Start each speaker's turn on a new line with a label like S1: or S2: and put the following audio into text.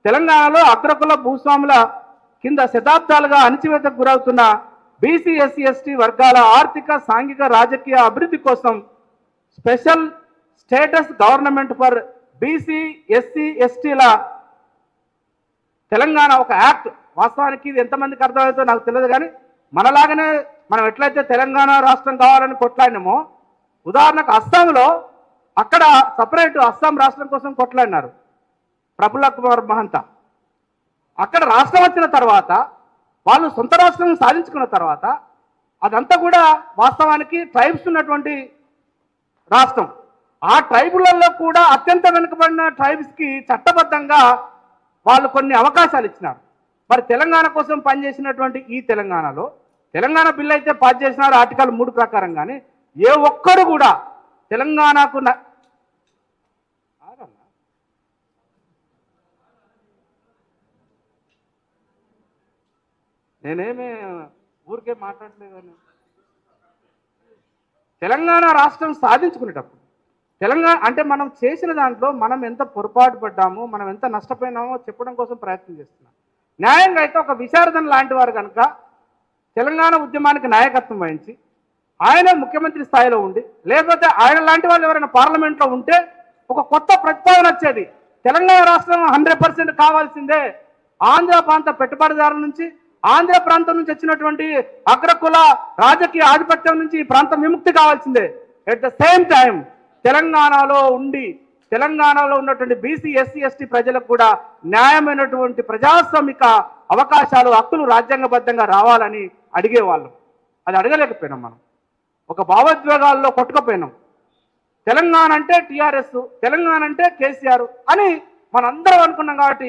S1: తెలంగాణలో అగ్రకుల భూస్వాముల కింద శతాబ్దాలుగా అణచివేతకు గురవుతున్న బీసీ ఎస్సీ ఎస్టీ వర్గాల ఆర్థిక సాంఘిక రాజకీయ అభివృద్ధి కోసం special status government for BC SC ఎస్టీల తెలంగాణ ఒక యాక్ట్. వాస్తవానికి ఇది ఎంతమందికి అర్థమవుతుందో నాకు తెలియదు, కానీ మనలాగానే మనం ఎట్లయితే తెలంగాణ రాష్ట్రం కావాలని కొట్లాడినామో, ఉదాహరణకు అస్సాంలో అక్కడ సపరేట్ అస్సాం రాష్ట్రం కోసం కొట్లాడినారు ప్రఫుల్ల కుమార్ మహంతా. అక్కడ రాష్ట్రం వచ్చిన తర్వాత వాళ్ళు సొంత రాష్ట్రం సాధించుకున్న తర్వాత అదంతా కూడా వాస్తవానికి ట్రైబ్స్ ఉన్నటువంటి రాష్ట్రం. ఆ ట్రైబులలో కూడా అత్యంత వెనుకబడిన ట్రైబ్స్కి చట్టబద్ధంగా వాళ్ళు కొన్ని అవకాశాలు ఇచ్చినారు. మరి తెలంగాణ కోసం పనిచేసినటువంటి ఈ తెలంగాణలో తెలంగాణ బిల్లు అయితే పాస్ చేసినారు ఆర్టికల్ 3 ప్రకారం, కానీ ఏ ఒక్కరు కూడా తెలంగాణకు నేనేమి ఊరికే మాట్లాడలేదు. తెలంగాణ రాష్ట్రం సాధించుకునేటప్పుడు తెలంగాణ అంటే మనం చేసిన దాంట్లో మనం ఎంత పొరపాటు పడ్డామో, మనం ఎంత నష్టపోయినామో చెప్పడం కోసం ప్రయత్నం చేస్తున్నాం. న్యాయంగా అయితే ఒక విశారదన్ లాంటి వారు కనుక తెలంగాణ ఉద్యమానికి నాయకత్వం వహించి ఆయన ముఖ్యమంత్రి స్థాయిలో ఉండి, లేకపోతే ఆయన లాంటి వాళ్ళు ఎవరైనా పార్లమెంట్లో ఉంటే ఒక కొత్త ప్రతిపాదన వచ్చేది. తెలంగాణ రాష్ట్రం 100% కావాల్సిందే. ఆంధ్ర ప్రాంత పెట్టుబడిదారుల నుంచి, ఆంధ్ర ప్రాంతం నుంచి వచ్చినటువంటి అగ్రకుల రాజకీయ ఆధిపత్యం నుంచి ఈ ప్రాంతం విముక్తి కావాల్సిందే. ఎట్ ద సేమ్ టైం తెలంగాణలో ఉండి తెలంగాణలో ఉన్నటువంటి బీసీ ఎస్సీ ఎస్టీ ప్రజలకు కూడా న్యాయమైనటువంటి ప్రజాస్వామిక అవకాశాలు, హక్కులు రాజ్యాంగబద్ధంగా రావాలని అడిగేవాళ్ళం. అది అడగలేకపోయినాం. మనం ఒక భావోద్వేగాల్లో కొట్టుకుపోయినాం. తెలంగాణ అంటే టీఆర్ఎస్, తెలంగాణ అంటే కేసీఆర్ అని మనందరం అనుకున్నాం. కాబట్టి